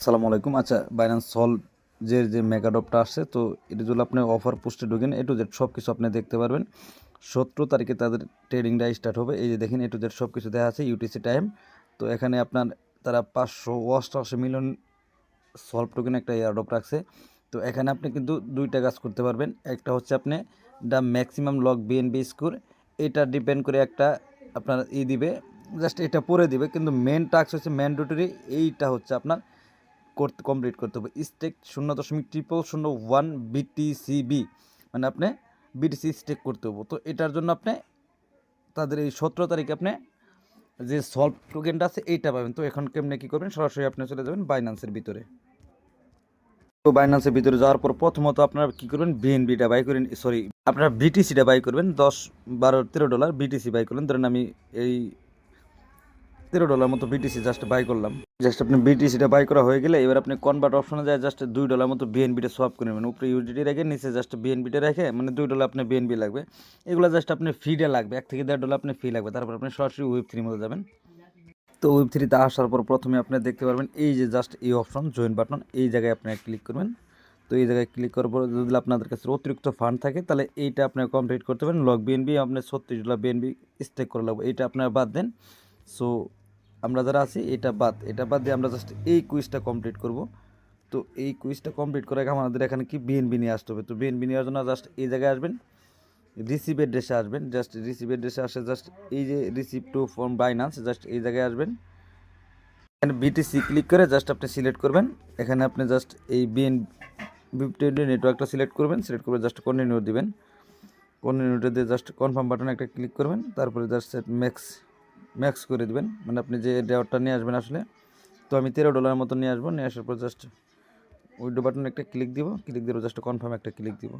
আসসালামু আলাইকুম। আচ্ছা, বাইন্যান্স সলভ যে মেগাডপটা আসছে, তো এটা যদি আপনি অফার পোস্টে ঢোকেন, এ টু জেড সব কিছু আপনি দেখতে পারবেন। 17 তারিখে তাদের ট্রেডিংটা স্টার্ট হবে। এই যে দেখেন, এ টু জেড সব কিছু দেওয়া আছে, ইউটিসি টাইম। তো এখানে আপনার তারা 588 মিলিয়ন সলভ টোকেন একটা এয়ারড্রপ রাখছে। তো এখানে আপনি কিন্তু দুইটা কাজ করতে পারবেন। একটা হচ্ছে আপনি the maximum log BNB score, এটা ডিপেন্ড করে একটা আপনার দিবে, জাস্ট এটা পড়ে দিবে, কিন্তু মেন টাস্ক হচ্ছে ম্যান্ডেটরি। এইটা হচ্ছে আপনার কমপ্লিট করতে হবে। স্টেক 0.0001 বিটিসিবি, মানে আপনি বিটিসি স্টেক করতে হবে। তো এটার জন্য আপনি তাদের এই 17 তারিখে আপনি যে সলভ টোকেনটা আছে এইটা পাবেন। তো এখন কেমনে কী করবেন, সরাসরি আপনি চলে যাবেন বাইন্যান্সের ভিতরে। তো বাইন্যান্সের ভিতরে যাওয়ার পর প্রথমত আপনারা কী করবেন, বিএনবিটা বাই করেন, সরি আপনারা বিটিসিটা বাই করবেন। 10, 12, 13 ডলার বিটিসি বাই করলেন। ধরেন আমি এই $13 মতো বিটিসি জাস্ট বাই করলাম। জাস্ট আপনি বিটিসিটা বাই করা হয়ে গেলে এবার আপনি কনভার্ট অপশনে যায় জাস্ট $2 মতো বিএনবিটা সোয়াপ করে নেবেন। উপরে ইউজিটি রেখে নিচে জাস্ট বিএনবিটা রেখে, মানে $2 আপনার বিএনবি লাগবে। এগুলো জাস্ট আপনি ফিটা লাগবে, $1 থেকে $1.5 আপনার ফি লাগবে। তারপর আপনি সরাসরি Web3 মধ্যে যাবেন। তো Web3তে আসার পর প্রথমে আপনি দেখতে পারবেন এই যে জাস্ট এই অপশন জয়েন বাটন, এই জায়গায় আপনি ক্লিক করবেন। তো এই জায়গায় ক্লিক করার পর যদি আপনাদের কাছে অতিরিক্ত ফান্ড থাকে, তাহলে এইটা আপনি কমপ্লিট করতে পারেন। লগ বিএনবি আপনার $36 বিএনবি স্টেক করে লাগবে, এইটা আপনার বাদ দেন। সো আমরা যারা আছি এটা বাদ দিয়ে আমরা জাস্ট এই কুইজটা কমপ্লিট করব। তো এই কুইজটা কমপ্লিট করে আমাদের এখানে কি বিএনবি নিয়ে আসতে হবে। তো বিএনবি নেওয়ার জন্য জাস্ট এই জায়গায় আসবেন, রিসিভ এড্রেসে আসবেন। জাস্ট রিসিভ এড্রেসে আসে জাস্ট এই যে receive to from Binance, just এই জায়গায় আসবেন। এখানে বিটিসি ক্লিক করে জাস্ট আপনি সিলেক্ট করবেন। এখানে আপনি জাস্ট এই বিএনবি নেটওয়ার্কটা সিলেক্ট করবেন। সিলেক্ট করে জাস্ট কন্টিনিউ দিবেন। কন্টিনিউতে দিয়ে জাস্ট কনফার্ম বাটনে একটা ক্লিক করবেন। তারপরে জাস্ট সেট ম্যাক্স করে দিবেন, মানে আপনি যে ডেওয়ারটা নিয়ে আসবেন আসলে। তো আমি $13 মতো নিয়ে আসবো। নিয়ে আসার পর জাস্ট উইডো বাটনে একটা ক্লিক দিব, ক্লিক দিব জাস্ট কনফার্ম একটা ক্লিক দিব।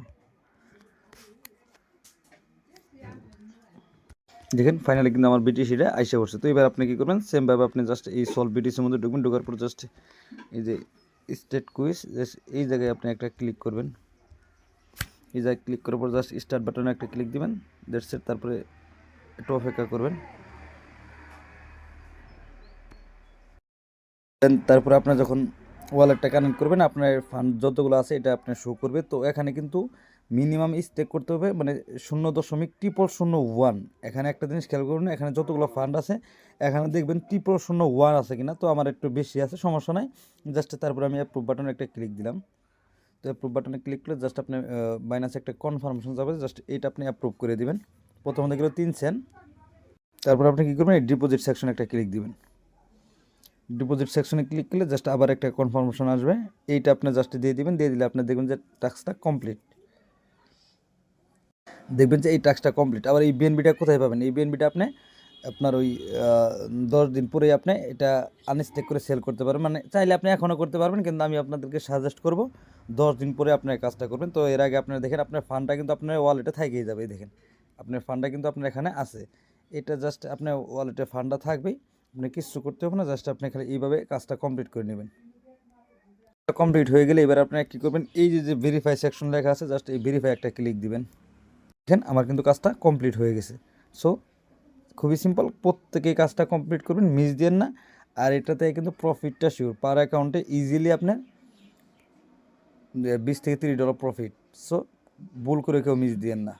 দেখেন ফাইনালি কিন্তু আমার বিটিসিটা আইসা পড়ছে। তো এবার আপনি কী করবেন, সেমভাবে আপনি জাস্ট এই সলভ বিটিসির মধ্যে ঢুকবেন। ঢোকার পর জাস্ট এই যে স্টেট কুইজ, জাস্ট এই জায়গায় আপনি একটা ক্লিক করবেন। এই জায়গায় ক্লিক করার পর জাস্ট স্টার্ট বাটনে একটা ক্লিক দিবেন। That's it. তারপরে একটু অপেক্ষা করবেন। দেন তারপরে আপনার যখন ওয়ালেটটা কানেক্ট করবেন, আপনার ফান্ড যতগুলো আছে এটা আপনার শো করবে। তো এখানে কিন্তু মিনিমাম স্টেক করতে হবে, মানে 0.0001। এখানে একটা জিনিস খেয়াল করুন, এখানে যতগুলো ফান্ড আছে এখানে দেখবেন 0.0001 আছে কিনা। তো আমার একটু বেশি আছে, সমস্যা নাই। জাস্ট তারপরে আমি অ্যাপ্রুভ বাটনে একটা ক্লিক দিলাম। তো অ্যাপ্রুভ বাটনে ক্লিক করলে জাস্ট আপনি বাইন্যান্সে একটা কনফার্মেশন যাবে, জাস্ট এইটা আপনি অ্যাপ্রুভ করে দিবেন। প্রথমে দেখলো 3 সেন্ট। তারপর আপনি কী করবেন, এই ডিপোজিট সেকশনে একটা ক্লিক দিবেন। ডিপোজিট সেকশনে ক্লিক করলে জাস্ট আবার একটা কনফার্মেশন আসবে, এইটা আপনি জাস্ট দিয়ে দিবেন। দিয়ে দিলে আপনি দেখবেন যে টাস্কটা কমপ্লিট। দেখবেন যে এই টাস্কটা কমপ্লিট। আবার এই বিএনবিটা কোথায় পাবেন, এই বিএনবিটা আপনি আপনার ওই 10 দিন পরেই আপনি এটা আনস্টেক করে সেল করতে পারবেন। মানে চাইলে আপনি এখনও করতে পারবেন, কিন্তু আমি আপনাদেরকে সাজেস্ট করব 10 দিন পরে আপনার কাজটা করবেন। তো এর আগে আপনারা দেখেন আপনার ফান্ডটা কিন্তু আপনার ওয়ালেটে থেকেই যাবে। দেখেন আপনার ফান্ডটা কিন্তু আপনার এখানে আছে। এটা জাস্ট আপনার ওয়ালেটে ফান্ডটা থাকবেই, আপনি কিছু করতে হবে না। জাস্ট আপনি এখানে এইভাবে কাজটা কমপ্লিট করে নেবেন। কমপ্লিট হয়ে গেলে এবার আপনারা কী করবেন, এই যে ভেরিফাই সেকশন লেখা আছে, জাস্ট এই ভেরিফাই একটা ক্লিক দিবেন। দেখেন আমার কিন্তু কাজটা কমপ্লিট হয়ে গেছে। সো খুবই সিম্পল, প্রত্যেকেই কাজটা কমপ্লিট করবেন, মিস দিয়েন না। আর এটাতে কিন্তু প্রফিটটা শিওর, পার অ্যাকাউন্টে ইজিলি আপনার $20 থেকে $30 প্রফিট। সো ভুল করে কেউ মিস দিয়েন না।